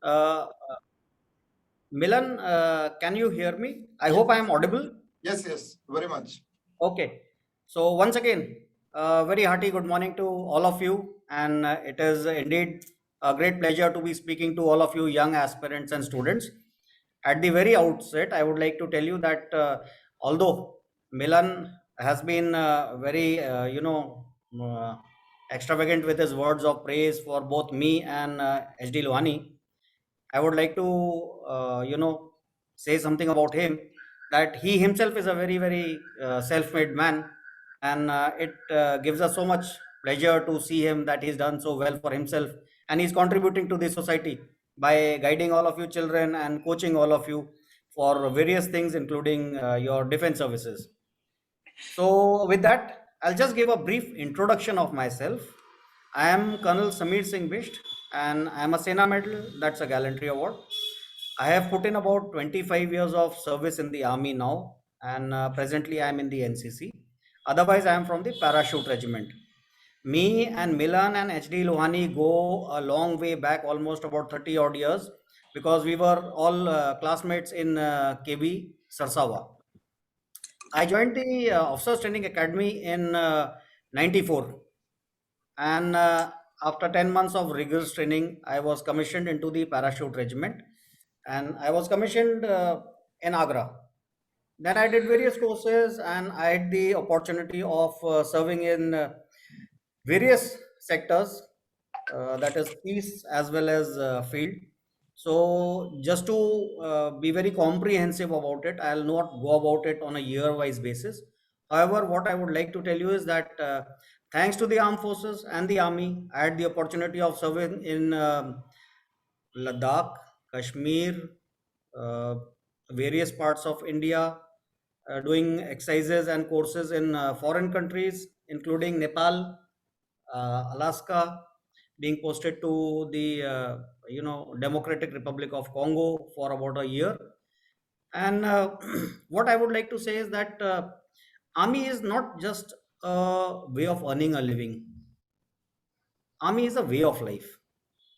Uh, Milan, can you hear me? I Yes, hope I am audible. yes, yes, very much. Okay. So, once again, very hearty good morning to all of you. And it is indeed a great pleasure to be speaking to all of you, young aspirants and students. At the very outset, I would like to tell you that although Milan has been very, extravagant with his words of praise for both me and HD Lohani, I would like to, say something about him that he himself is a very, very self-made man, and it gives us so much pleasure to see him that he's done so well for himself, and he's contributing to the society by guiding all of you children and coaching all of you for various things, including your defense services. So, with that, I'll just give a brief introduction of myself. I am Colonel Samir Singh Bisht, and I am a Sena Medal, that's a gallantry award. I have put in about 25 years of service in the army now, and presently I am in the NCC. Otherwise, I am from the Parachute Regiment. Me and Milan and HD Lohani go a long way back, almost about 30 odd years, because we were all classmates in KB Sarsawa. I joined the Officers Training Academy in 94, and after 10 months of rigorous training, I was commissioned into the Parachute Regiment, and I was commissioned in Agra. Then I did various courses, and I had the opportunity of serving in various sectors, that is peace as well as field. So just to be very comprehensive about it, I'll not go about it on a year wise basis. However, what I would like to tell you is that thanks to the armed forces and the army, I had the opportunity of serving in Ladakh, Kashmir, uh, various parts of India, doing exercises and courses in foreign countries, including Nepal, Alaska, being posted to the Democratic Republic of Congo for about a year. And what I would like to say is that army is not just a way of earning a living. Army is a way of life.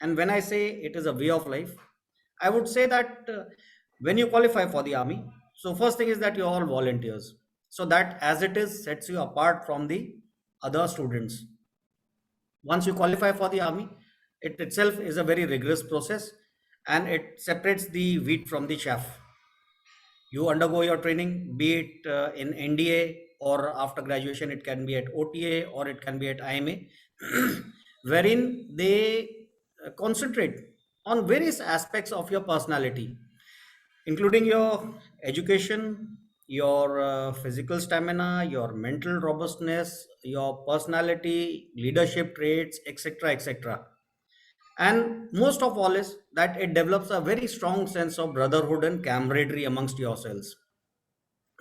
And when I say it is a way of life, I would say that when you qualify for the army, so first thing is that you're all volunteers, so that as it is sets you apart from the other students. Once you qualify for the army, it itself is a very rigorous process, and it separates the wheat from the chaff. You undergo your training, be it in NDA, or after graduation it can be at OTA or it can be at IMA, wherein they concentrate on various aspects of your personality, including your education, your physical stamina, your mental robustness, your personality, leadership traits, etc. etc. And most of all is that it develops a very strong sense of brotherhood and camaraderie amongst yourselves.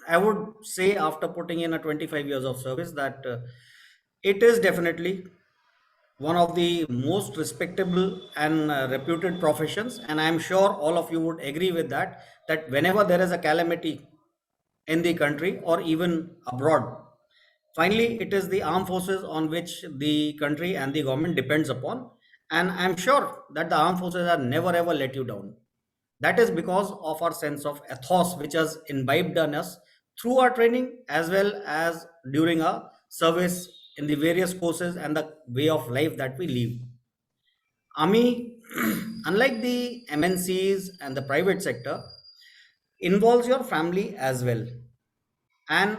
I would say, after putting in a 25 years of service, that it is definitely one of the most respectable and reputed professions. And I am sure all of you would agree with that, that whenever there is a calamity in the country or even abroad, finally it is the armed forces on which the country and the government depends upon. And I'm sure that the armed forces have never ever let you down. That is because of our sense of ethos, which has imbibed in us through our training as well as during our service in the various courses and the way of life that we live. Army, unlike the MNCs and the private sector, involves your family as well. And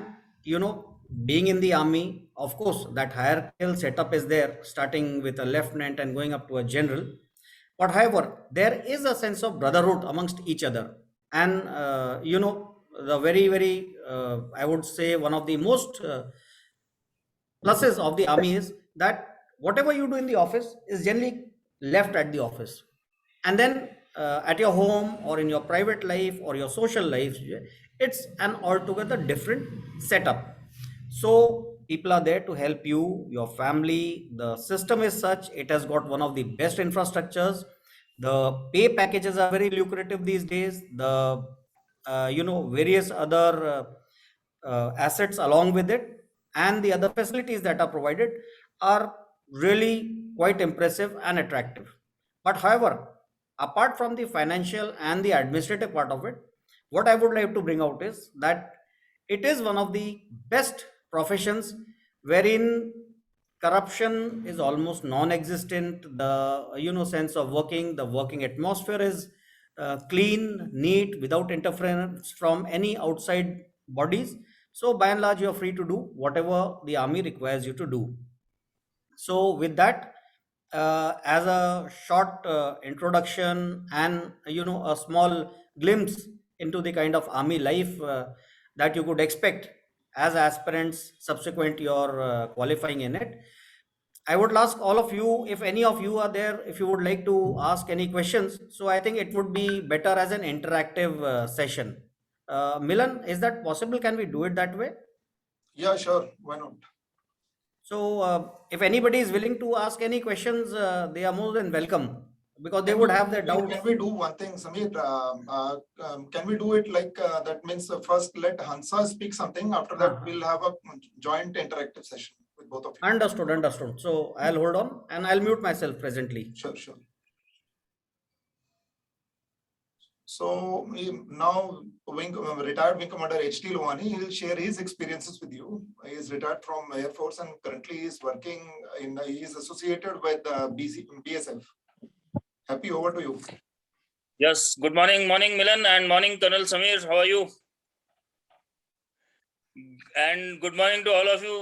being in the army, of course, that hierarchical setup is there, starting with a lieutenant and going up to a general. But however, there is a sense of brotherhood amongst each other. And the very, very, I would say, one of the most pluses of the army is that whatever you do in the office is generally left at the office. And then at your home or in your private life or your social life, it's an altogether different setup. So people are there to help you, your family. The system is such, it has got one of the best infrastructures. The pay packages are very lucrative these days. The various other assets along with it, and the other facilities that are provided are really quite impressive and attractive. But however, apart from the financial and the administrative part of it, what I would like to bring out is that it is one of the best professions wherein corruption is almost non-existent. The sense of working, the working atmosphere is clean, neat, without interference from any outside bodies. So by and large, you are free to do whatever the army requires you to do. So with that, as a short introduction and a small glimpse into the kind of army life that you could expect as aspirants subsequent your qualifying in it, I would ask all of you, if any of you are there, if you would like to ask any questions. So I think it would be better as an interactive session. Milan, is that possible? Can we do it that way? Yeah, sure. Why not? So, if anybody is willing to ask any questions, they are more than welcome, because they Can would we, have their doubts. can we do one thing, Samir? Can we do it like that means first let Hansa speak something. After that, Uh-huh. we'll have a joint interactive session with both of you. Understood, understood. So, I'll hold on and I'll mute myself presently. Sure, sure. So now retired Wing Commander H.D. Lohani, he will share his experiences with you. He is retired from Air Force and currently is working he is associated with BSF. Happy, over to you. Yes, good morning, Milan, and morning, Colonel Samir. How are you? And good morning to all of you,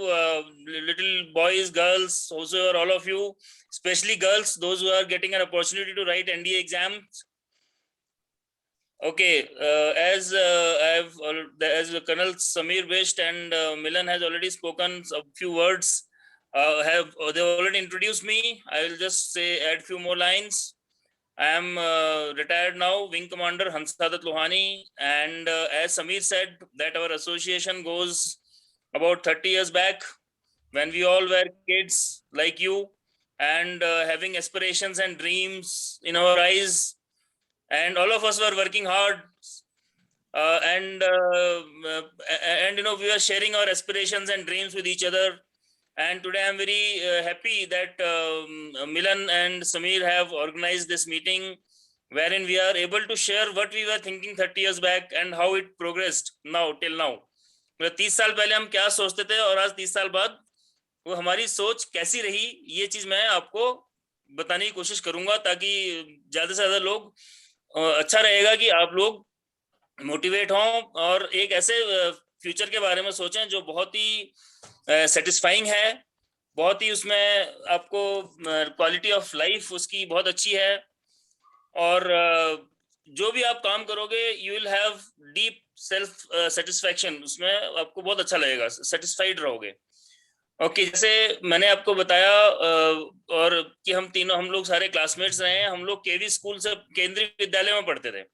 little boys, girls, whosoever, all of you, especially girls, those who are getting an opportunity to write NDA exams. Okay, as Colonel Samir wished and Milan has already spoken a few words, they already introduced me. I will just add few more lines. I am retired now, Wing Commander Hansadat Lohani, and as Samir said, that our association goes about 30 years back, when we all were kids like you, and having aspirations and dreams in our eyes, and all of us were working hard, and we were sharing our aspirations and dreams with each other. And today I'm very happy that Milan and Samir have organized this meeting, wherein we are able to share what we were thinking 30 years back and how it progressed now till now. 30 साल पहले हम क्या सोचते थे और आज 30 साल बाद वो हमारी सोच कैसी रही, ये चीज मैं आपको बताने की कोशिश करूंगा, ताकि ज्यादा से ज्यादा लोग अच्छा रहेगा कि आप लोग मोटिवेट हों और एक ऐसे फ्यूचर के बारे में सोचें जो बहुत ही सेटिस्फाइंग है, बहुत ही उसमें आपको क्वालिटी ऑफ लाइफ उसकी बहुत अच्छी है, और जो भी आप काम करोगे you will have deep self satisfaction, उसमें आपको बहुत अच्छा लगेगा, सेटिस्फाइड रहोगे. ओके, जैसे मैंने आपको बताया और कि हम लोग सारे क्लासमेट्स रहे हैं, हम लोग केवी स्कूल से केंद्रीय विद्यालय में पढ़ते थे.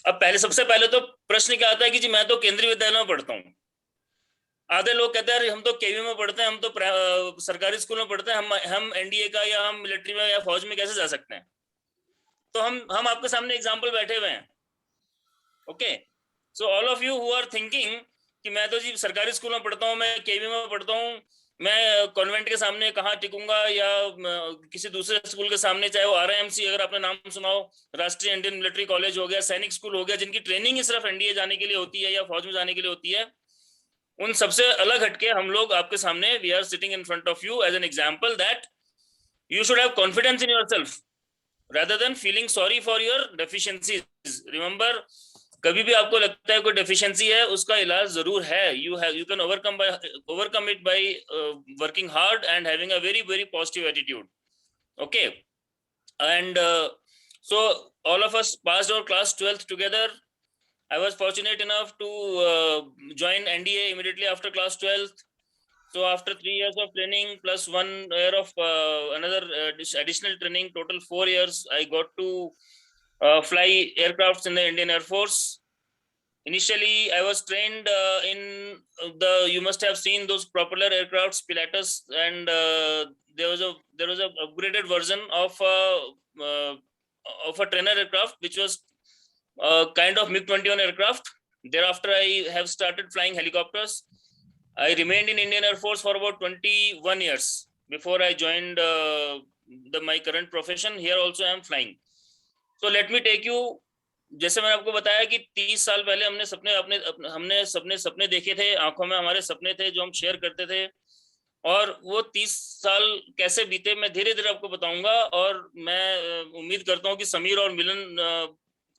अब सबसे पहले तो प्रश्न क्या आता है कि जी मैं तो केंद्रीय विद्यालय में पढ़ता हूँ. आधे लोग कहते हैं हम तो केवी में पढ़ते हैं, हम तो सरकारी स्कूल में पढ़ते हैं, हम एनडीए का या हम मिलिट्री में या फौज में कैसे जा सकते हैं. तो हम आपके सामने एग्जाम्पल बैठे हुए हैं. Okay, so all of you who are thinking कि मैं तो जी सरकारी स्कूल में पढ़ता हूँ, मैं केवी में पढ़ता हूँ, मैं कॉन्वेंट के सामने कहाँ टिकूंगा या किसी दूसरे स्कूल के सामने, चाहे वो आरआईएमसी, अगर आपने नाम सुना हो, राष्ट्रीय इंडियन मिलिट्री कॉलेज हो गया, सैनिक स्कूल हो गया, जिनकी ट्रेनिंग ही सिर्फ एनडीए जाने के लिए होती है या फौज में जाने के लिए होती है, उन सबसे अलग हटके हम लोग आपके सामने we are sitting in front of you as an example that you should have confidence in yourself rather than feeling sorry for your deficiencies. Remember, कभी भी आपको लगता है कोई deficiency है, उसका इलाज जरूर है. You can overcome it by working hard and having a very very positive attitude. Okay, and so all of us passed our class 12th together. I was fortunate enough to join NDA immediately after class 12th. So after 3 years of training plus 1 year of another additional training, total 4 years, I got to fly aircrafts in the Indian Air Force. Initially, I was trained you must have seen those propeller aircrafts, Pilatus, and there was a upgraded version of a trainer aircraft, which was kind of MiG-21 aircraft. Thereafter, I have started flying helicopters. I remained in Indian Air Force for about 21 years before I joined my current profession. Here also I am flying. So let me take you, जैसे मैंने आपको बताया कि 30 साल पहले हमने सपने देखे थे, आंखों में हमारे सपने थे जो हम शेयर करते थे, और वो 30 साल कैसे बीते मैं धीरे धीरे आपको बताऊंगा। और मैं उम्मीद करता हूँ कि समीर और मिलन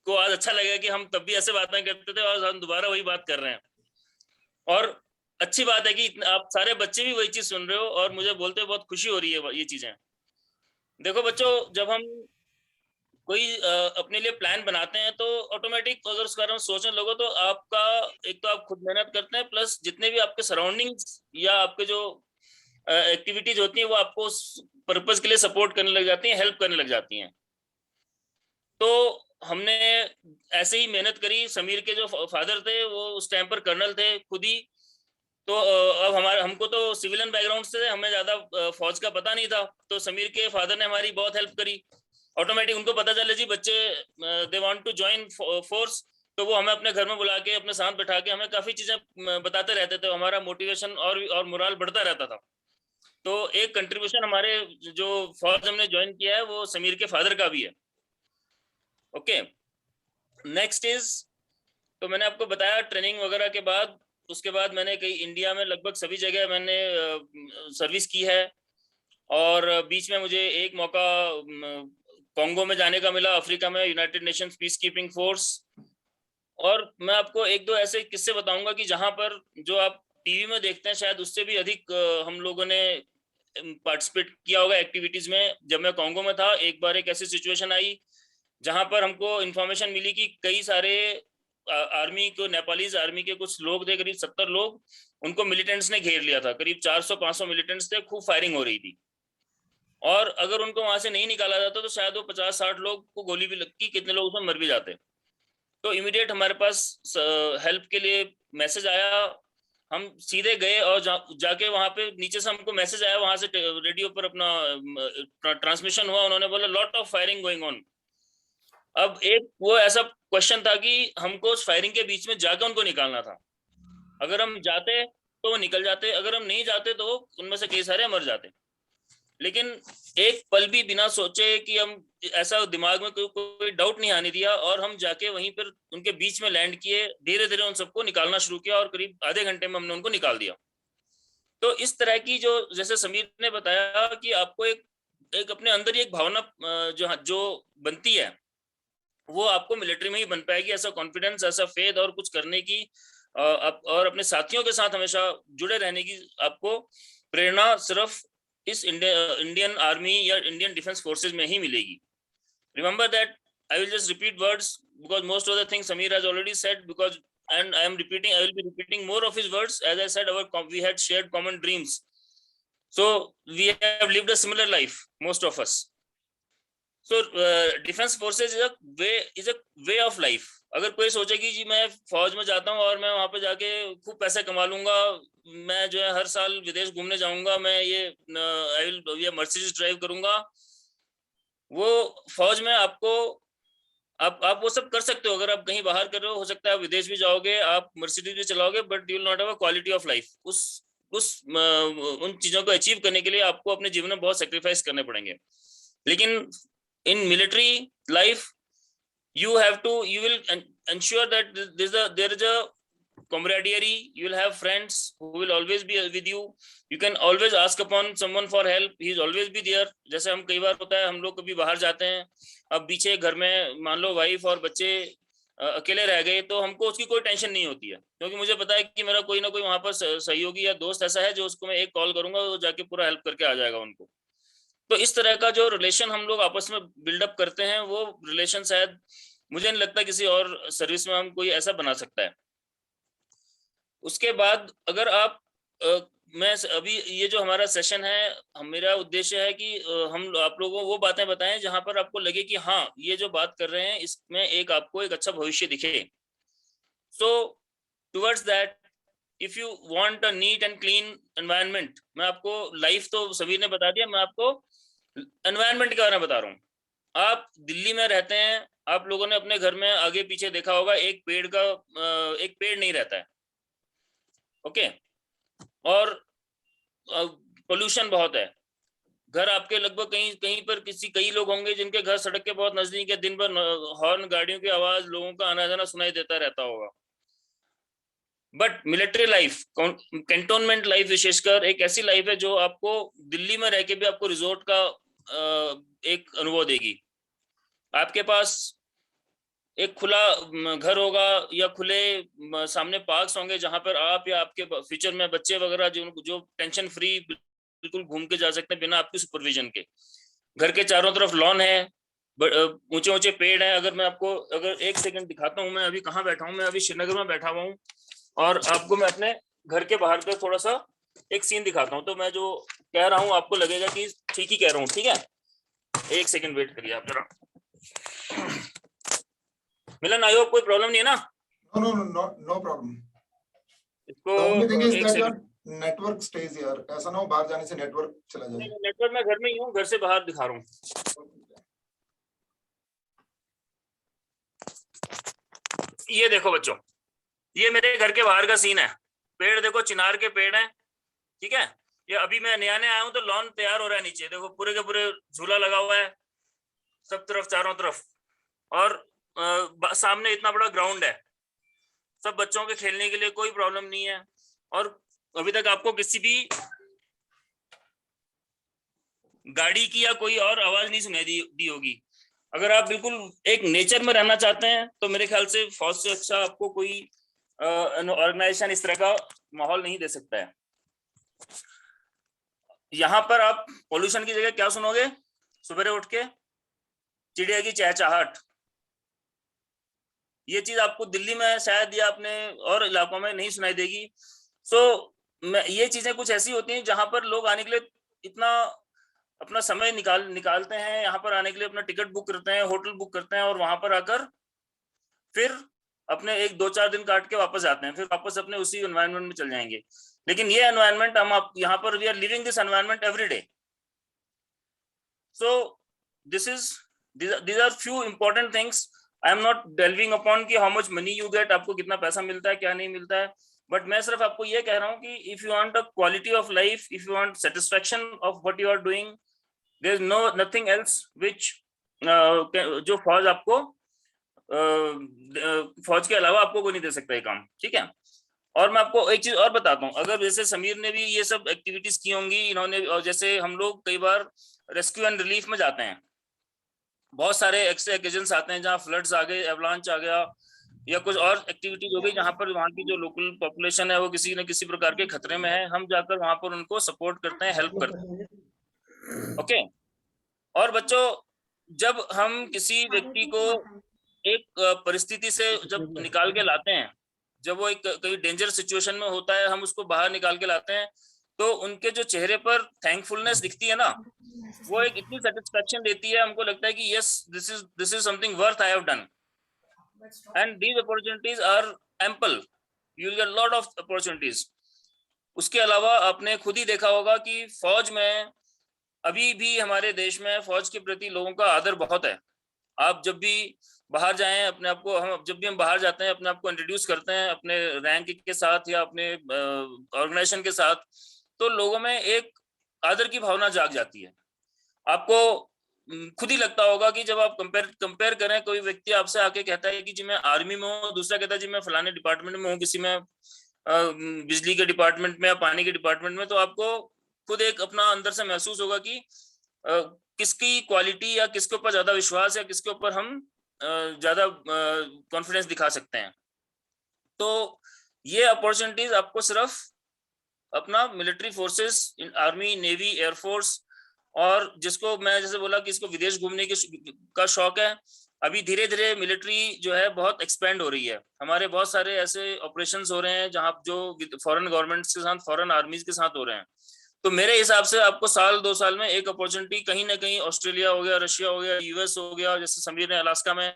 को आज अच्छा लगेगा कि हम तब भी ऐसे बातें करते थे और हम दोबारा वही बात कर रहे हैं। और अच्छी बात है कि आप सारे बच्चे भी वही चीज सुन रहे हो और मुझे बोलते हुए बहुत खुशी हो रही है ये चीजें। देखो बच्चों, जब हम कोई अपने लिए प्लान बनाते हैं तो ऑटोमेटिक अगर उसके बारे में सोचने लगो तो आपका, एक तो आप खुद मेहनत करते हैं, प्लस जितने भी आपके सराउंडिंग्स या आपके जो एक्टिविटीज होती हैं वो आपको उस पर्पज के लिए सपोर्ट करने लग जाती हैं, हेल्प करने लग जाती हैं। तो हमने ऐसे ही मेहनत करी। समीर के जो फादर थे वो उस टाइम पर कर्नल थे खुद ही। तो अब हमको तो सिविलियन बैकग्राउंड से, हमें ज्यादा फौज का पता नहीं था, तो समीर के फादर ने हमारी बहुत हेल्प करी। ऑटोमेटिक उनको पता चले जी बच्चे they want to join force, तो वो हमें अपने घर में बुला के अपने साथ बैठा के हमें काफी चीजें बताते रहते थे। हमारा मोटिवेशन और मोरल बढ़ता रहता था। तो एक कंट्रीब्यूशन हमारे जो फौज हमने ज्वाइन किया है वो समीर के फादर का भी है। ओके, नेक्स्ट इज, तो मैंने आपको बताया ट्रेनिंग वगैरह के बाद, उसके बाद मैंने कई इंडिया में लगभग सभी जगह मैंने सर्विस की है। और बीच में मुझे एक मौका कॉन्गो में जाने का मिला, अफ्रीका में, United Nations peace keeping force. और मैं आपको एक दो ऐसे किस्से बताऊंगा कि जहां पर जो आप टीवी में देखते हैं शायद उससे भी अधिक हम लोगों ने पार्टिसिपेट किया होगा एक्टिविटीज में। जब मैं कॉन्गो में था, एक बार एक ऐसी सिचुएशन आई जहां पर हमको इन्फॉर्मेशन मिली कि कई सारे आर्मी को, नेपालीज आर्मी के कुछ लोग थे, करीब 70 लोग, उनको मिलिटेंट्स ने घेर लिया था। करीब 400-500 मिलिटेंट्स थे, खूब फायरिंग हो रही थी। और अगर उनको वहां से नहीं निकाला जाता तो शायद वो 50-60 लोग को गोली भी लगती, कितने लोग उसमें मर भी जाते। तो इमीडिएट हमारे पास हेल्प के लिए मैसेज आया। हम सीधे गए और जाके वहां पे नीचे से हमको मैसेज आया, वहां से रेडियो पर अपना ट्रांसमिशन हुआ। उन्होंने बोला lot of firing going on. अब एक वो ऐसा क्वेश्चन था कि हमको उस फायरिंग के बीच में जाकर उनको निकालना था। अगर हम जाते तो वो निकल जाते, अगर हम नहीं जाते तो उनमें से कई सारे मर जाते। लेकिन एक पल भी बिना सोचे कि हम, ऐसा दिमाग में कोई डाउट नहीं आने दिया, और हम जाके वहीं पर उनके बीच में लैंड किए, धीरे धीरे उन सबको निकालना शुरू किया और करीब आधे घंटे में हमने उनको निकाल दिया। तो इस तरह की जो, जैसे समीर ने बताया कि आपको एक अपने अंदर ही एक भावना जो बनती है, वो आपको मिलिट्री में ही बन पाएगी। ऐसा कॉन्फिडेंस, ऐसा फेथ और कुछ करने की और अपने साथियों के साथ हमेशा जुड़े रहने की आपको प्रेरणा सिर्फ इस इंडियन आर्मी या इंडियन डिफेंस फोर्सेस में ही मिलेगी। Remember that I will just repeat words because most of the things Samir has already said, because and I will be repeating more of his words. As I said, we had shared common dreams. So we have lived a similar life, most of us. So defense forces is a way of life. अगर कोई सोचे कि जी मैं फौज में जाता हूँ और मैं वहां पे जाके खूब पैसे कमा लूंगा, मैं जो है हर साल विदेश घूमने जाऊंगा, मैं ये मर्सिडीज ड्राइव करूंगा, वो फौज में आपको, आप वो सब कर सकते हो। अगर आप कहीं बाहर कर रहे हो सकता है आप विदेश भी जाओगे, आप मर्सिडीज भी चलाओगे, but you will not have a quality of life. उन चीजों को अचीव करने के लिए आपको अपने जीवन में बहुत सेक्रीफाइस करने पड़ेंगे। लेकिन in military life you will ensure that there is a camaraderie. You will have friends who will always be with you. You can always ask upon someone for help. He is always be there. जैसे हम कई बार होता है, हम लोग कभी बाहर जाते हैं, अब पीछे घर में मान लो वाइफ और बच्चे अकेले रह गए, तो हमको उसकी कोई टेंशन नहीं होती है, क्योंकि मुझे पता है कि मेरा कोई ना कोई वहां पर सहयोगी या दोस्त ऐसा है जो उसको मैं एक कॉल करूंगा, वो जाके पूरा हेल्प करके आ जाएगा उनको। तो इस तरह का जो रिलेशन हम लोग आपस में बिल्डअप करते हैं, वो रिलेशन शायद मुझे नहीं लगता किसी और सर्विस में हम कोई ऐसा बना सकता है। उसके बाद अगर आप मैं अभी ये जो हमारा सेशन है, मेरा उद्देश्य है कि हम आप लोगों को वो बातें बताएं जहां पर आपको लगे कि हाँ ये जो बात कर रहे हैं इसमें आपको एक अच्छा भविष्य दिखे। So towards that, if you want a neat and clean environment, मैं आपको लाइफ तो सभी ने बता दिया, मैं आपको एनवायरनमेंट के बारे में बता रहा हूँ। आप दिल्ली में रहते हैं, आप लोगों ने अपने घर में आगे पीछे देखा होगा एक पेड़ नहीं रहता है। ओके, और पोल्यूशन बहुत है, घर आपके लगभग कहीं कहीं पर कई लोग होंगे जिनके घर सड़क के बहुत नजदीक है, दिन भर हॉर्न, गाड़ियों की आवाज, लोगों का आना जाना सुनाई देता रहता होगा। But military life, cantonment life विशेषकर एक ऐसी लाइफ है जो आपको दिल्ली में रह के भी आपको रिजॉर्ट का एक अनुभव देगी। आपके पास एक खुला घर होगा या खुले सामने पार्क्स होंगे जहां पर आप या आपके फ्यूचर में बच्चे वगैरह जो टेंशन फ्री बिल्कुल घूम के जा सकते हैं बिना आपकी सुपरविजन के। घर के चारों तरफ लॉन है, ऊंचे ऊंचे पेड़ है। अगर मैं आपको अगर एक सेकंड दिखाता हूँ, मैं अभी कहाँ बैठा हूँ, मैं अभी श्रीनगर में बैठा हुआ हूँ और आपको मैं अपने घर के बाहर का थोड़ा सा एक सीन दिखाता हूँ, तो मैं जो कह रहा हूँ आपको लगेगा कि ठीक ही कह रहा हूँ। ठीक है, एक सेकंड वेट करिए आप जरा। मिलन, आई होप कोई प्रॉब्लम नहीं है ना? No problem. इसको The only thing is एक that your second, network stays here. ऐसा ना हो बाहर जाने से नेटवर्क चला जाए। नेटवर्क मैं घर में ही हूँ, घर से बाहर दिखा रहा हूँ। ये देखो बच्चों, ये मेरे घर के बाहर का सीन है। पेड़ देखो, चिनार के पेड़ हैं, ठीक है। ये अभी मैं नया नया आया हूँ तो लॉन तैयार हो रहा है, नीचे देखो पूरे के पूरे झूला लगा हुआ है सब तरफ, चारों तरफ। और सामने इतना बड़ा ग्राउंड है, सब बच्चों के खेलने के लिए, कोई प्रॉब्लम नहीं है। और अभी तक आपको किसी भी गाड़ी की या कोई और आवाज नहीं सुनाई दी होगी। अगर आप बिल्कुल एक नेचर में रहना चाहते हैं तो मेरे ख्याल से फौज से अच्छा आपको कोई ऑर्गेनाइजेशन इस तरह का माहौल नहीं दे सकता है। यहाँ पर आप पोल्यूशन की जगह क्या सुनोगे? सुबह उठ के चिड़िया की चहचहाहट। ये चीज आपको दिल्ली में शायद या अपने और इलाकों में नहीं सुनाई देगी। ये चीजें कुछ ऐसी होती हैं जहां पर लोग आने के लिए इतना अपना समय निकालते हैं, यहाँ पर आने के लिए अपना टिकट बुक करते हैं, होटल बुक करते हैं और वहां पर आकर फिर अपने 1-2-4 दिन काट के वापस आते हैं, फिर वापस अपने उसी एनवायरनमेंट में चल जाएंगे। लेकिन ये एनवायरनमेंट हम यहाँ पर we are living this environment every day. So these are few important things. I am not delving upon कि how much money you get, आपको कितना पैसा मिलता है, क्या नहीं मिलता है, बट मैं सिर्फ आपको ये कह रहा हूँ कि if you want a quality of life, if you want satisfaction of what you are doing, there is nothing else which जो फौज आपको फौज के अलावा आपको कोई नहीं दे सकता ये काम, ठीक है। और मैं आपको एक चीज और बताता हूँ, अगर जैसे समीर ने भी ये सब एक्टिविटीज की होंगी इन्होंने, और जैसे हम लोग कई बार रेस्क्यू एंड रिलीफ में जाते हैं, बहुत सारे एक्स्ट्रा ओकेजन्स आते हैं जहाँ फ्लड्स आ गए, एवलांच आ गया या कुछ और एक्टिविटीज हो गई जहाँ पर वहाँ की जो लोकल पॉपुलेशन है वो किसी न किसी प्रकार के खतरे में है, हम जाकर वहां पर उनको सपोर्ट करते हैं, हेल्प करते हैं। ओके। और बच्चों, जब हम किसी व्यक्ति को एक परिस्थिति से जब निकाल के लाते हैं, जब वो एक कहीं डेंजर सिचुएशन में होता है, हम उसको बाहर निकाल के लाते हैं, तो उनके जो चेहरे पर थैंकफुलनेस दिखती है ना, वो एक इतनी सेटिस्फेक्शन देती है, हमको लगता है कि yes, this is something worth I have done, and these opportunities are ample, you will get lot of opportunities. उसके अलावा आपने खुद ही देखा होगा कि फौज में अभी भी हमारे देश में फौज के प्रति लोगों का आदर बहुत है। आप जब भी बाहर जाएं, अपने आप को, जब भी हम बाहर जाते हैं अपने आप को इंट्रोड्यूस करते हैं अपने रैंक के साथ या अपने ऑर्गेनाइजेशन के साथ, तो लोगों में एक आदर की भावना जाग जाती है। आपको खुद ही लगता होगा कि जब आप कंपेयर करें, कोई व्यक्ति आपसे आके कहता है कि जी मैं आर्मी में हूँ, दूसरा कहता है जी मैं फलाने डिपार्टमेंट में हूँ, किसी में बिजली के डिपार्टमेंट में या पानी के डिपार्टमेंट में, तो आपको खुद एक अपना अंदर से महसूस होगा कि किसकी क्वालिटी या किसके ऊपर ज्यादा विश्वास या किसके ऊपर हम ज्यादा कॉन्फिडेंस दिखा सकते हैं। तो ये अपॉर्चुनिटीज आपको सिर्फ अपना military forces, army, navy, air force, और जिसको मैं जैसे बोला कि इसको विदेश घूमने का शौक है, अभी धीरे धीरे मिलिट्री जो है बहुत एक्सपेंड हो रही है। हमारे बहुत सारे ऐसे ऑपरेशंस हो रहे हैं जहां जो फॉरेन गवर्नमेंट्स के साथ, फॉरेन आर्मीज के साथ हो रहे हैं। तो मेरे हिसाब से आपको 1-2 साल में एक अपॉर्चुनिटी कहीं ना कहीं, ऑस्ट्रेलिया हो गया, रशिया हो गया, यूएस हो गया, जैसे समीर ने अलास्का में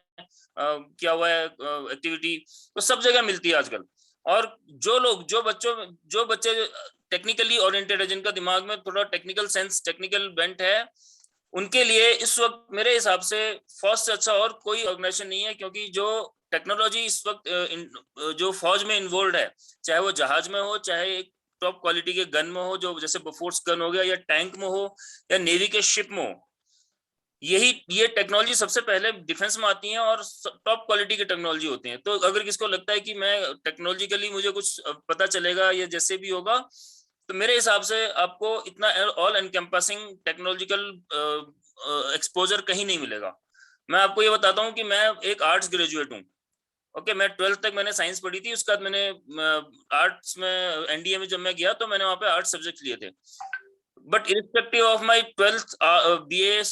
किया हुआ है एक्टिविटी, तो सब जगह मिलती है आजकल। और जो बच्चे टेक्निकली ओरिएंटेड है, जिनका दिमाग में थोड़ा टेक्निकल सेंस, टेक्निकल बेंट है, उनके लिए इस वक्त मेरे हिसाब से फौज से अच्छा और कोई ऑर्गेनाइजेशन नहीं है। क्योंकि जो टेक्नोलॉजी इस वक्त जो फौज में इन्वॉल्व है, चाहे वो जहाज में हो, चाहे एक टॉप क्वालिटी के गन में हो, जो जैसे बोफोर्स गन हो गया, या टैंक में हो, या नेवी के शिप में हो, ये टेक्नोलॉजी सबसे पहले डिफेंस में आती है और टॉप क्वालिटी की टेक्नोलॉजी होती है। तो अगर किसको लगता है कि मैं टेक्नोलॉजिकली मुझे कुछ पता चलेगा या जैसे भी होगा, तो मेरे हिसाब से आपको इतना ऑल एनकम्पासिंग टेक्नोलॉजिकल एक्सपोजर कहीं नहीं मिलेगा। मैं आपको ये बताता हूँ कि मैं एक आर्ट्स ग्रेजुएट हूँ। ओके, मैं 12th तक मैंने साइंस पढ़ी थी, उसके बाद मैंने आर्ट्स में एनडीए में जब मैं गया तो मैंने वहाँ पे आर्ट्स सब्जेक्ट लिए थे। But irrespective of my 12th BA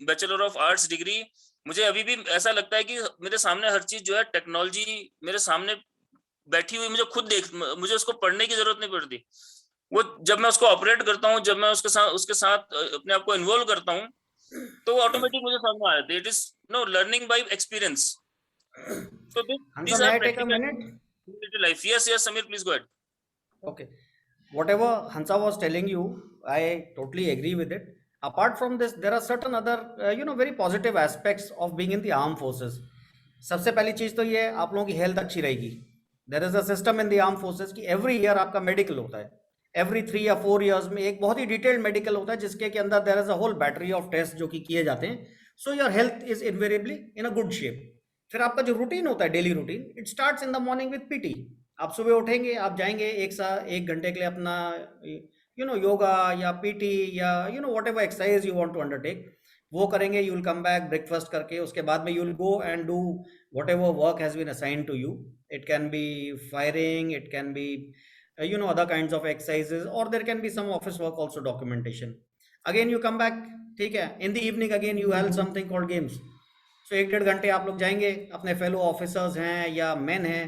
bachelor of arts degree, मुझे अभी भी ऐसा लगता है कि मेरे सामने हर चीज जो है टेक्नोलॉजी मेरे सामने बैठी हुई, मुझे उसको पढ़ने की जरूरत नहीं पड़ती। वो जब मैं उसको ऑपरेट करता हूँ, जब मैं उसके साथ अपने आप को इन्वॉल्व करता हूँ, तो वो ऑटोमेटिक मुझे समझ में आ जाती है। It is know learning by experience. So Hansa, these may are I take a practical minute? life. Yes, yes, Samir, please go ahead. Okay. Whatever Hansa was telling you, I totally agree with it. Apart from this, there are certain other, very positive aspects of being in the armed forces. सबसे पहली चीज तो ये है, आप लोगों की health अच्छी रहेगी. There is a system in the arm forces कि एवरी ईयर आपका मेडिकल होता है. एवरी 3 या 4 years में एक बहुत ही डिटेल्ड मेडिकल होता है, जिसके के अंदर there is a whole battery of test जो कि किए जाते हैं. So your health is invariably in a good shape. फिर आपका जो रूटीन होता है, daily routine, it starts in the morning with PT. आप सुबह उठेंगे, आप जाएंगे 1 घंटे के लिए अपना योगा या पीटी या whatever exercise you want to undertake, वो करेंगे. You will come back breakfast करके, उसके बाद में you will go and do whatever work has been assigned to you. It can be firing, it can be other kinds of exercises, or there can be some office work also, documentation. Again you come back, ठीक है. In the evening again you have something called games. So 1-1.5 घंटे आप लोग जाएंगे, अपने fellow officers हैं या man हैं,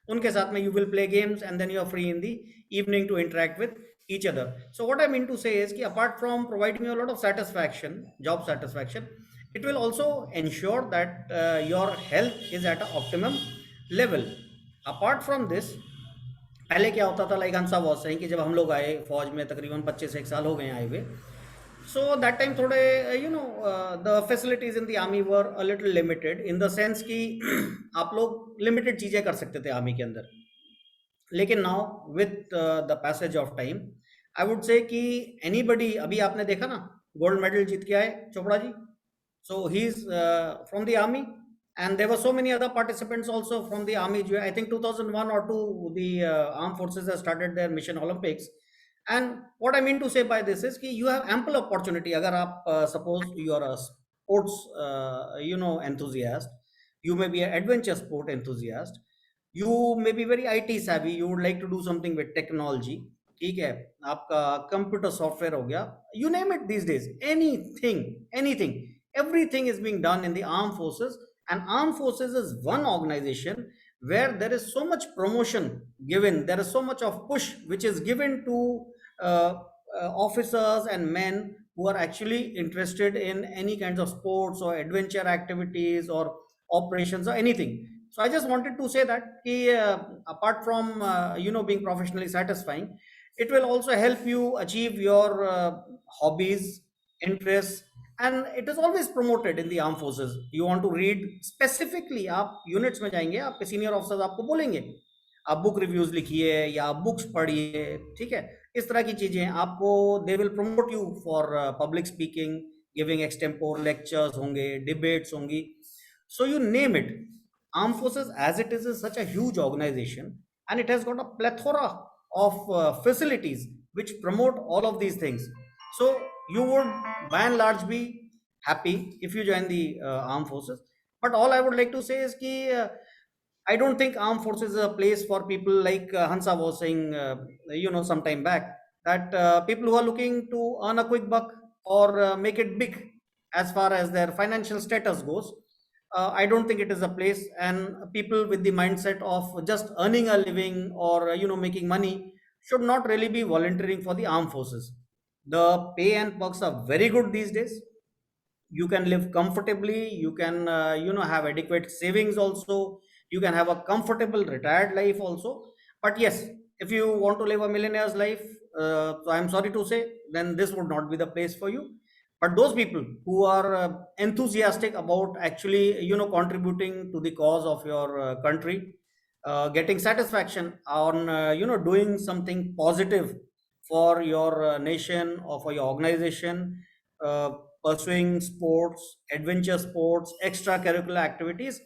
उनके साथ में you will play games, and then you are free in the evening to interact with each other. So what I mean to say is कि apart from providing you a lot of satisfaction, job satisfaction, it will also ensure that your health is at an optimum level. Apart from this, पहले क्या होता था, like Hansa was saying कि जब हम लोग आए फौज में, तकरीबन 25 साल हो गए आए हुए. सो दैट टाइम थोड़े the facilities in the army were a little limited, in the sense कि आप लोग लिमिटेड चीज़ें कर सकते थे आर्मी के अंदर. लेकिन now with the passage of time, I would say कि एनीबडी, अभी आपने देखा ना, गोल्ड मेडल जीत के आए Chopra ji. So he is from the army, and there were so many other participants also from the army. I think 2001 or 2 the armed forces have started their mission Olympics. And what I mean to say by this is कि you have ample opportunity. अगर आप suppose you are a sports enthusiast, you may be an adventure sport enthusiast, you may be very IT savvy, you would like to do something with technology, ठीक है, आपका computer software हो गया, you name it these days, anything, everything is being done in the armed forces. And armed forces is one organization where there is so much promotion given, there is so much of push which is given to officers and men who are actually interested in any kinds of sports or adventure activities or operations or anything. So I just wanted to say that apart from being professionally satisfying, it will also help you achieve your hobbies, interests, and it is always promoted in the armed forces. You want to read specifically, आप units में जाएंगे, आपके senior officers आपको बोलेंगे आप book reviews लिखिए या आप बुक्स पढ़िए, ठीक है, इस तरह की चीजें आपको, they will promote you for public speaking, giving extempore lectures होंगे, डिबेट्स होंगी. So you name it, armed forces as it is such a huge organization, and it has got a plethora of facilities which promote all of these things. So you would by and large be happy if you join the armed forces. But all I would like to say is ki I don't think armed forces is a place for people like Hansa was saying some time back, that people who are looking to earn a quick buck or make it big as far as their financial status goes. I don't think it is a place, and people with the mindset of just earning a living or making money should not really be volunteering for the armed forces. The pay and perks are very good these days. You can live comfortably, you can have adequate savings also, you can have a comfortable retired life also. But yes, if you want to live a millionaire's life, so I'm sorry to say, then this would not be the place for you. But those people who are enthusiastic about actually contributing to the cause of your country, getting satisfaction on doing something positive for your nation or for your organization, uh, pursuing sports, adventure sports, extracurricular activities.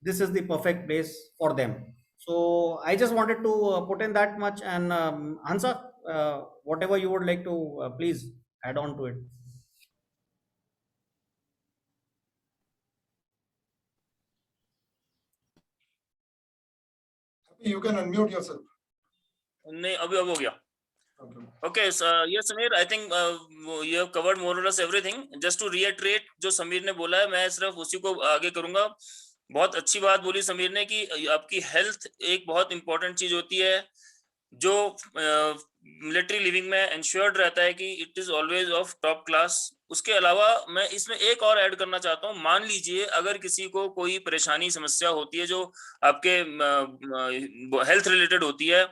This is the perfect place for them. So I just wanted to put in that much. And Hansa, whatever you would like to please add on to it. You can unmute yourself. नहीं, अभी अब हो गया. Okay. Okay, so yes, Samir, I think you have covered more or less everything. Just to reiterate, जो समीर ने बोला है, मैं सिर्फ उसी को आगे करूंगा. बहुत अच्छी बात बोली समीर ने कि आपकी हेल्थ एक बहुत इंपॉर्टेंट चीज होती है, जो मिलिट्री लिविंग में इंश्योर्ड रहता है कि it is always of top class. उसके अलावा मैं इसमें एक और ऐड करना चाहता हूँ. मान लीजिए अगर किसी को कोई परेशानी समस्या होती है जो आपके हेल्थ रिलेटेड होती है,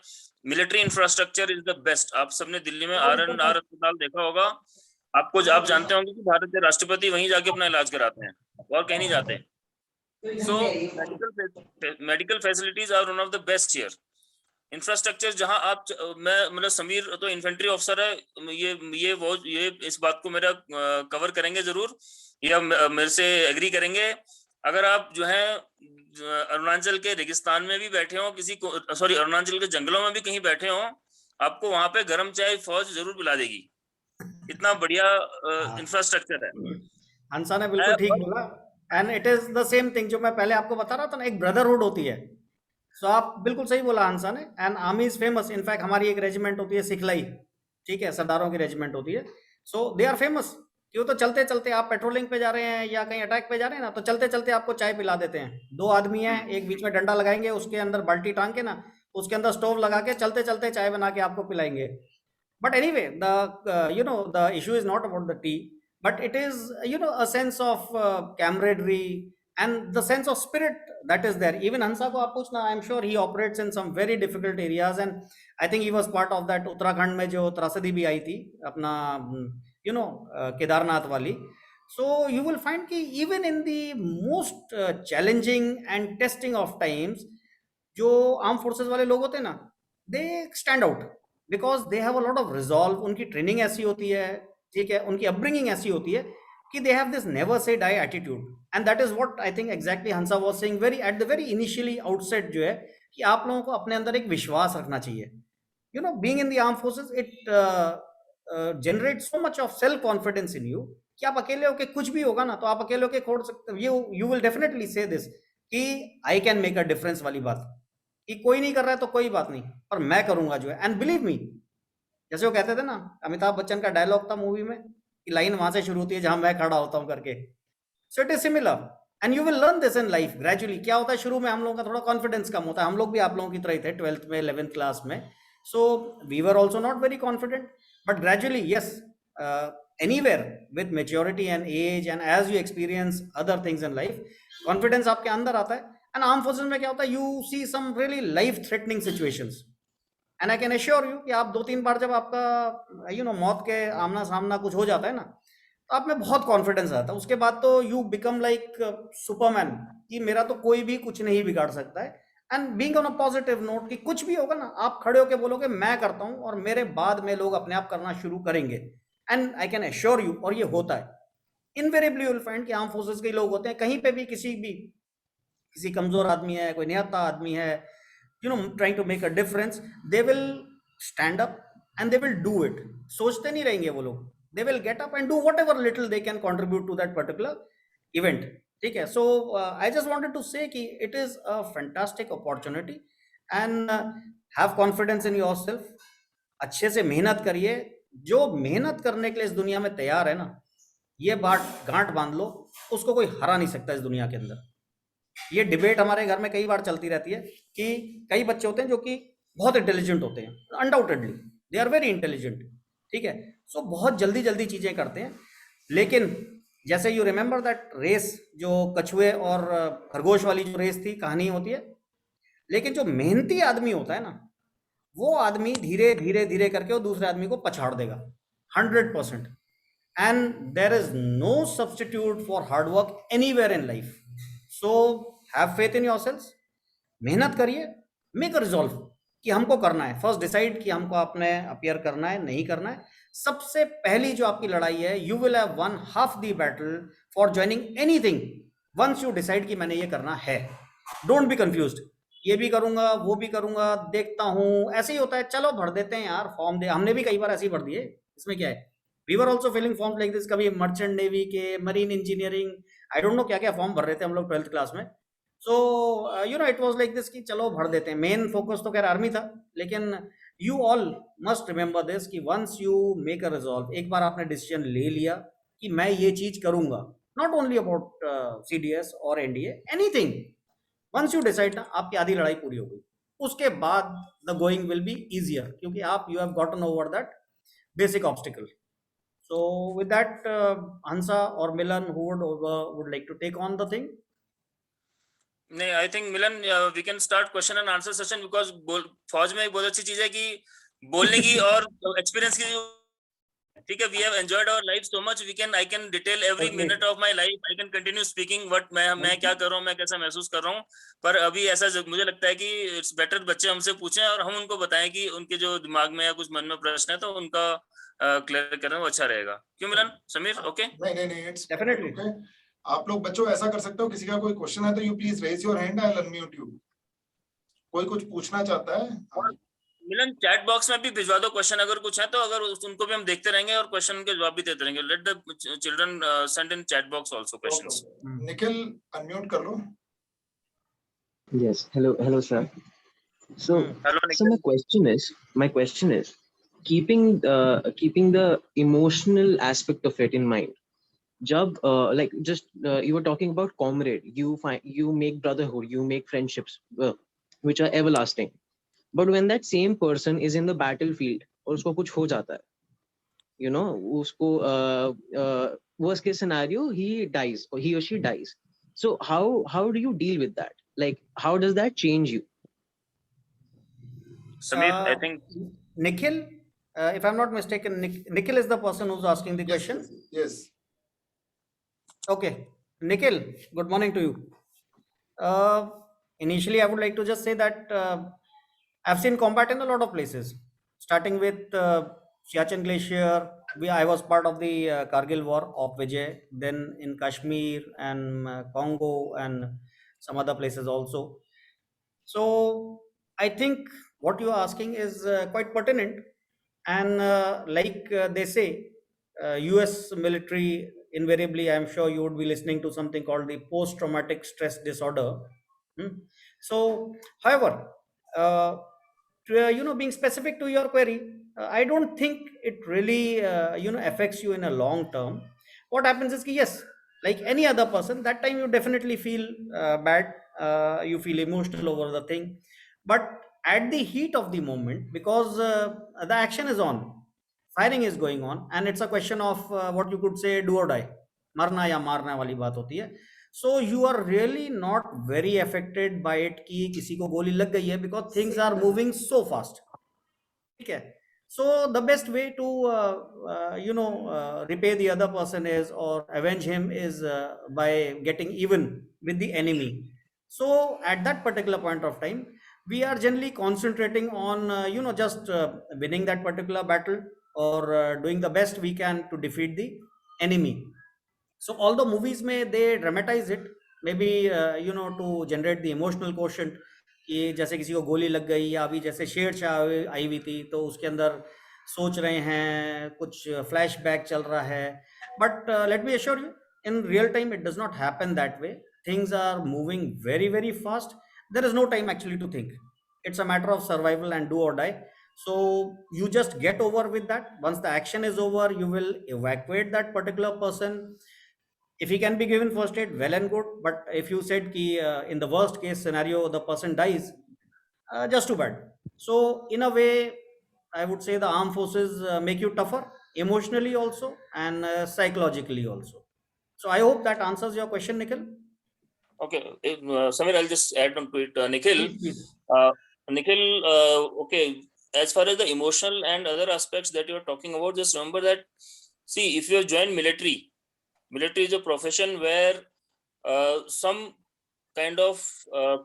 military infrastructure is the best. आप सबने दिल्ली में RNR अस्पताल देखा होगा. आप जानते होंगे कि भारत के राष्ट्रपति वहीं जाके अपना इलाज कराते हैं और कहीं नहीं जाते. So medical facilities are one of the best here. Infrastructure जहां आप मैं मतलब समीर तो इन्फेंट्री ऑफिसर है, ये इस बात को मेरा कवर करेंगे जरूर, या मेरे से एग्री करेंगे. अगर आप जो है अरुणाचल के रेगिस्तान में भी बैठे हो, अरुणाचल के जंगलों में भी कहीं बैठे हो, आपको वहां पे गर्म चाय फौज जरूर पिला देगी. इतना बढ़िया इंफ्रास्ट्रक्चर है. हंसा ने बिल्कुल ठीक बोला. And it is the same thing जो मैं पहले आपको बता रहा था ना, एक ब्रदरहुड होती है. सो आप बिल्कुल सही बोला हंसा ने. And army is famous. In fact हमारी एक रेजिमेंट होती है सिखलाई, ठीक है, सरदारों की रेजिमेंट होती है. सो दे आर फेमस. क्यों? तो चलते चलते आप पेट्रोलिंग पे जा रहे हैं या कहीं अटैक पे जा रहे हैं ना, तो चलते चलते आपको चाय पिला देते हैं. 2 आदमी हैं, एक बीच में डंडा लगाएंगे, उसके अंदर बाल्टी टांग के ना, उसके अंदर स्टोव लगा के चलते चलते चाय बना के आपको पिलाएंगे. But anyway, the issue is not about the T, but it is a sense of camaraderie and the sense of spirit that is there. Even Hansa ko aap puchna, I'm sure he operates in some very difficult areas, and I think he was part of that Uttarakhand mein jo trasadi bhi aayi thi apna Kedarnath wali. So you will find ki even in the most challenging and testing of times, जो arm forces वाले लोग होते हैं ना, they stand out because they have a lot of resolve. उनकी training ऐसी होती है, ठीक है, उनकी अपब्रिंगिंग ऐसी होती है कि they have this never say die attitude. And that is what I think exactly Hansa was saying very at the very initially outset, जो है कि आप लोगों को अपने अंदर एक विश्वास रखना चाहिए. Being in the arm forces, it generate so much of self confidence in you कि आप अकेले होके कुछ भी होगा ना, तो आप अकेले होके खोल सकते. यू विल डेफिनेटली से दिस कि I can make a difference वाली बात, कि कोई नहीं कर रहा है तो कोई बात नहीं, पर मैं करूंगा जो है. एंड बिलीव मी, जैसे वो कहते थे ना, अमिताभ बच्चन का डायलॉग था मूवी में कि लाइन वहां से शुरू होती है जहां मैं खड़ा होता हूं करके. So it is similar and you will learn this in life gradually. क्या होता है, शुरू में हम लोगों का थोड़ा कॉन्फिडेंस कम होता है. हम लोग भी आप लोगों की तरह ही थे 12th में, 11th क्लास में. So we were also not very confident, but gradually yes, anywhere with maturity and age and as you experience other things in life, confidence आपके अंदर आता है. एंड आर्म फोर्सेस में क्या होता है, you see some really life threatening situations, and I can assure you कि आप 2-3 बार जब आपका मौत के आमना सामना कुछ हो जाता है ना, तो आप में बहुत कॉन्फिडेंस आता है. उसके बाद तो यू बिकम लाइक सुपरमैन, कि मेरा तो कोई भी कुछ नहीं बिगाड़ सकता है. And being on a positive note कि कुछ भी होगा ना, आप खड़े होकर बोलोगे मैं करता हूं, और मेरे बाद में लोग अपने आप करना शुरू करेंगे. And I can assure you, और ये होता है इनवेरिएबली. यू विल फाइंड कि आर्म फोर्सेस के लोग होते हैं कहीं पे भी, किसी कमजोर आदमी है, कोई निहत्था आदमी है, trying to make a difference, they will stand up and they will do it. सोचते नहीं रहेंगे वो लोग. They will get up and do whatever little they can contribute to that particular event. ठीक है. So I just wanted to say कि it is a fantastic opportunity and have confidence in yourself. अच्छे से मेहनत करिए. जो मेहनत करने के लिए इस दुनिया में तैयार है ना, ये गांठ बांध लो, उसको कोई हरा नहीं सकता इस दुनिया के अंदर. ये डिबेट हमारे घर में कई बार चलती रहती है कि कई बच्चे होते हैं जो कि बहुत इंटेलिजेंट होते हैं, undoubtedly they are very intelligent, ठीक है. सो बहुत जल्दी जल्दी चीजें करते हैं, लेकिन जैसे यू रिमेंबर दैट रेस, जो कछुए और खरगोश वाली जो रेस थी, कहानी होती है. लेकिन जो मेहनती आदमी होता है ना, वो आदमी धीरे धीरे धीरे करके वो दूसरे आदमी को पछाड़ देगा 100%. And there is no substitute for hard work anywhere in life. So have faith in yourselves. मेहनत करिए, मेक अ रिजॉल्व कि हमको करना है, फर्स्ट डिसाइड कि हमको अपने अपियर करना है नहीं करना है। सबसे पहली जो आपकी लड़ाई है, you will have won half the battle for joining anything once you decide कि मैंने ये करना है। डोंट बी कंफ्यूज्ड, ये भी करूंगा वो भी करूंगा, देखता हूँ, ऐसे ही होता है, चलो भर देते हैं यार फॉर्म दे, हमने भी कई बार ऐसे ही भर दिए, इसमें क्या है। We were also filling form like this, कभी मर्चेंट नेवी के, marine engineering, I don't know क्या क्या फॉर्म भर रहे थे हम लोग 12th क्लास में। So you know it was like this कि चलो भर देते हैं। मेन फोकस तो खैर आर्मी था, लेकिन you all must remember this कि once you make a resolve, एक बार आपने डिसीजन ले लिया कि मैं ये चीज करूंगा, नॉट ओनली अबाउट सीडीएस और NDA, anything, once you decide ना, आपकी आधी लड़ाई पूरी हो गई। उसके बाद the going will be easier, क्योंकि आप you have gotten over that basic obstacle. So with that, Hansa or Milan, who would like to take on the thing? नहीं, I think Milan we can start question and answer session, because फौज में एक बहुत अच्छी चीज है कि बोलने की और एक्सपीरियंस की, ठीक है, we have enjoyed our life so much, we can, I can detail every minute of my life, I can continue speaking what मैं क्या कर रहा हूँ, मैं कैसा महसूस कर रहा हूँ। पर अभी ऐसा मुझे लगता है कि इट्स बेटर बच्चे हमसे पूछें और हम उनको बताएं कि उनके जो दिमाग में या कुछ मन में प्रश्न है तो उनका क्लियर करना वो अच्छा रहेगा। क्यों मिलन? समीर, ओके? नहीं, इट्स Definitely. ओके। आप लोग बच्चों ऐसा कर सकते हो, किसी का कोई क्वेश्चन है तो you please raise your hand, I will unmute you. कोई कुछ पूछना चाहता है? और मिलन चैट बॉक्स में भी भिजवा दो क्वेश्चन अगर कुछ है तो, अगर उनको भी हम देखते रहेंगे और क्वेश्चन के जवाब भी देते रहेंगे। Let the children send in chat box also questions. Nikhil unmute कर लो। Yes. Hello, sir. So, hello so my question is, keeping the emotional aspect of it in mind. Jab, you were talking about comrade, you make brotherhood, you make friendships, which are everlasting. But when that same person is in the battlefield, और उसको कुछ हो जाता है, you know, उसको worst case scenario, he dies or he or she dies. So how do you deal with that? Like, how does that change you? Sameer, I think Nikhil, if I'm not mistaken, Nikhil is the person who's asking the question. Yes. Okay, Nikhil, good morning to you. Initially, I would like to just say that I've seen combat in a lot of places, starting with Siachen Glacier. I was part of the Kargil War of Vijay, then in Kashmir and Congo and some other places also. So I think what you are asking is quite pertinent, and they say, U.S. military invariably, I'm sure you would be listening to something called the post-traumatic stress disorder. Hmm. So, however, being specific to your query, I don't think it really affects you in a long term. What happens is, yes, like any other person, that time you definitely feel bad, you feel emotional over the thing, but at the heat of the moment, because the action is on, firing is going on, and it's a question of what you could say, do or die, marna ya marna wali baat hoti hai. So you are really not very affected by it कि किसी को गोली लग गई है, because things are moving so fast. ठीक है. So the best way to repay the other person is, or avenge him is, by getting even with the enemy. So at that particular point of time, we are generally concentrating on just winning that particular battle, or doing the best we can to defeat the enemy. So although movies may they dramatize it, maybe to generate the emotional quotient, कि जैसे किसी को गोली लग गई, या अभी जैसे शेरशाह आई हुई थी तो उसके अंदर सोच रहे हैं, कुछ फ्लैशबैक चल रहा है, but let me assure you, in real time it does not happen that way. Things are moving very very fast. There is no time actually to think. It's a matter of survival and do or die. So you just get over with that. Once the action is over, you will evacuate that particular person. If he can be given first aid, well and good, but if you said ki in the worst case scenario the person dies, just too bad. So in a way, I would say the armed forces make you tougher emotionally also, and psychologically also. So I hope that answers your question, Nikhil. okay. Samir, I'll just add on to it. Nikhil, Please. Nikhil, okay, as far as the emotional and other aspects that you're talking about, just remember that, see, if you have joined military is a profession where some kind of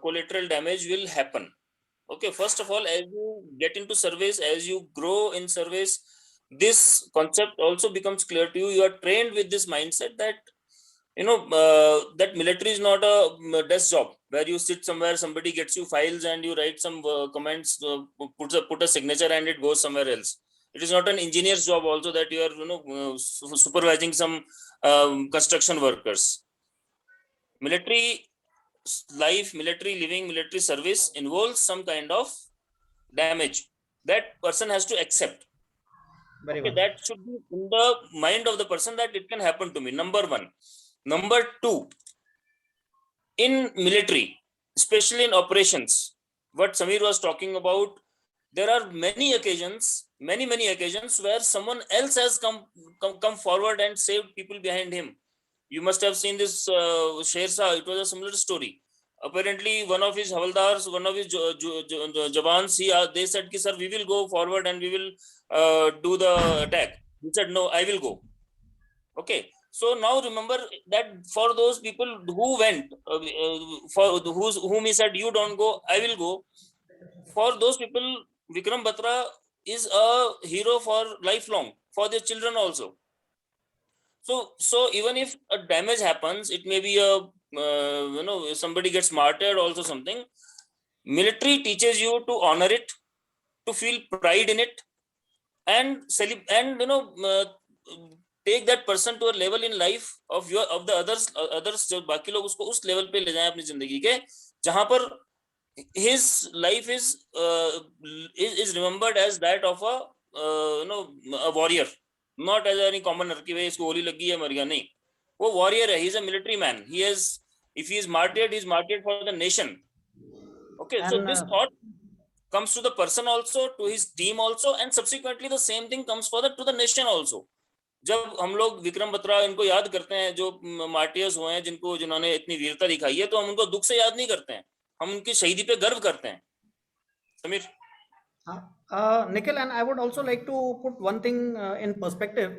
collateral damage will happen. Okay, first of all, as you get into service, as you grow in service, this concept also becomes clear to you. You are trained with this mindset that that military is not a desk job where you sit somewhere, somebody gets you files and you write some comments, put a signature and it goes somewhere else. It is not an engineer's job also that you are supervising some construction workers. Military life, military living, military service involves some kind of damage that person has to accept. Very Okay, well. that should be in the mind of the person that it can happen to me. Number one. Number two, in military, especially in operations, what Samir was talking about, there are many occasions where someone else has come forward and saved people behind him. You must have seen this Sher Shah. It was a similar story. Apparently, one of his havaldars, one of his jawans, they said, "Sir, we will go forward and we will do the attack." He said, "No, I will go." Okay, so now remember that for those people who went, for whom he said, "You don't go, I will go." For those people, Vikram Batra is a hero for lifelong, for their children also. So even if a damage happens, it may be somebody gets martyred, also something. Military teaches you to honor it, to feel pride in it, and take that person to a level in life of the others जो बाकी लोग उसको उस level पे ले जाएं अपनी जिंदगी के, जहां पर his life is remembered as that of a warrior, not as any commoner कि भाई इसको गोली लगी है मर गया, नहीं. वो warrior है, he is a military man. If he is martyred, he is martyred for the nation. Okay, so And this thought comes to the person also, to his team also, and subsequently the same thing comes to the nation also. जब हम लोग विक्रम बत्रा इनको याद करते हैं, जो martyrs हुए हैं, जिन्होंने इतनी वीरता दिखाई है, तो हम उनको दुख से याद नहीं करते हैं, हम उनकी शहीदी पे गर्व करते हैं. Sameer. Nikhil, and I would also like to put one thing in perspective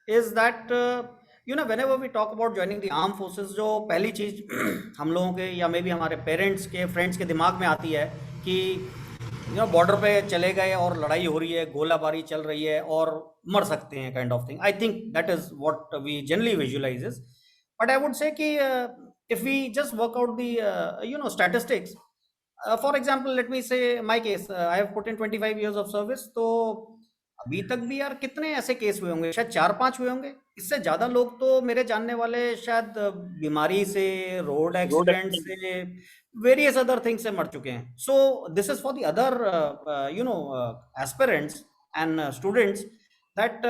is that whenever we talk about joining the armed forces, जो पहली चीज हम लोगों के या मे बी हमारे पेरेंट्स के फ्रेंड्स के दिमाग में आती है कि बॉर्डर पे चले गए और लड़ाई हो रही है, गोलाबारी चल रही है और मर सकते हैं, kind of thing. I think that is what we generally visualizes. But I would say that if we just work out the statistics, for example let me say my case, I have put in 25 years of service. तो अभी तक भी यार कितने ऐसे case हुए होंगे, शायद 4-5 हुए होंगे. इससे ज्यादा लोग तो मेरे जानने वाले शायद बीमारी से, रोड एक्सीडेंट से, वेरियस अदर थिंग्स से मर चुके हैं. So this is for the other aspirants and students that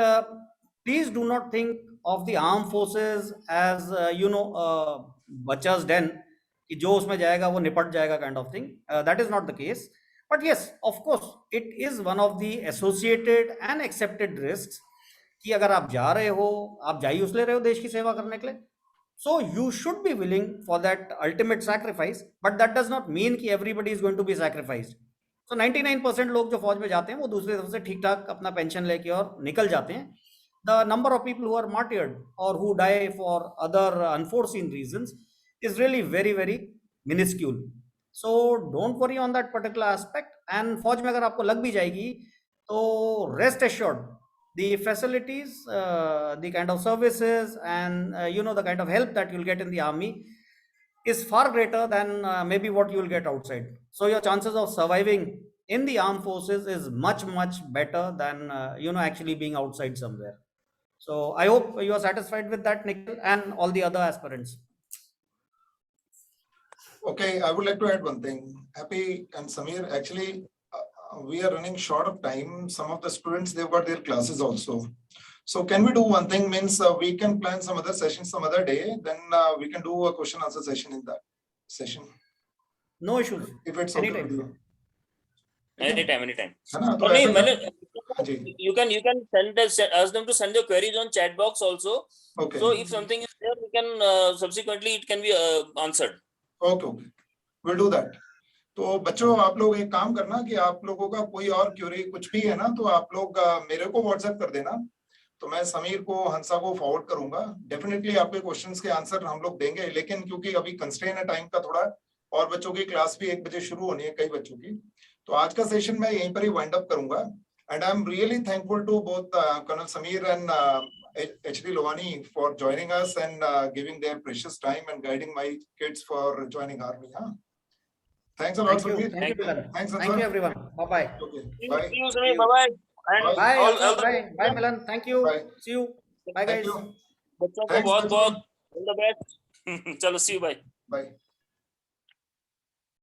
please do not think of the armed forces as butcher's den कि जो उसमें जाएगा वो निपट जाएगा, kind of thing. That is not the case. But yes, of course, it is one of the associated and accepted risks कि अगर आप जा रहे हो, आप जा ही उसलिए रहे हो देश की सेवा करने के लिए. So you should be willing for that ultimate sacrifice, but that does not mean कि everybody is going to be sacrificed. So 99% लोग जो फौज में जाते हैं वो दूसरी तरफ से ठीक ठाक अपना पेंशन लेके और निकल जाते हैं. The number of people who are martyred or who die for other unforeseen reasons is really very very minuscule. So don't worry on that particular aspect. And फौज में अगर आपको लग भी जाएगी तो rest assured the facilities, the kind of services and the kind of help that you'll get in the army is far greater than maybe what you will get outside. So your chances of surviving in the armed forces is much better than actually being outside somewhere. So I hope you are satisfied with that, Nikhil, and all the other aspirants. Okay, I would like to add one thing. Happy and Samir, actually, we are running short of time. Some of the students, they've got their classes also. So can we do one thing, means we can plan some other session some other day, then we can do a question answer session in that session. No issues. If it's okay with you. Anytime. है ना? तो और नहीं, ऐसा मैंने हाँ जी. you can ask them to send their queries on chat box also. Okay. So if something is there, we can subsequently it can be answered. Okay. We'll do that. तो बच्चों, आप लोग एक काम करना कि आप लोगों का कोई और क्यूरी कुछ भी है ना, तो आप लोग मेरे को व्हाट्सएप कर देना, तो मैं समीर को, हंसा को फॉरवर्ड करूंगा. डेफिनेटली आपके क्वेश्चंस के आंसर हम लोग देंगे, लेकिन क्योंकि अभी कंस्ट्रेन है टाइम का थोड़ा, और बच्चों की क्लास भी 1 बजे शुरू होनी है, कई बच्चों की। तो आज का सेशन मैं यहीं पर ही वाइंड अप करूंगा। And I am really thankful to both colonel Sameer and HD Lovani for joining us and giving their precious time and guiding my kids for joining army. Thanks a lot, Thank you. Samir. Thank you, Milan. Thanks, Thank you, Azhar. everyone. Bye-bye. Okay, See bye. you, Samir. Bye-bye. And Bye. Bye, all Azhar. the Bye. Bye, Milan. Thank you. Bye. See you. Bye, Thank guys. you. बच्चों को Thanks, बहुत बच्चों। बहुत all the best. चलो, see you, bye. Bye.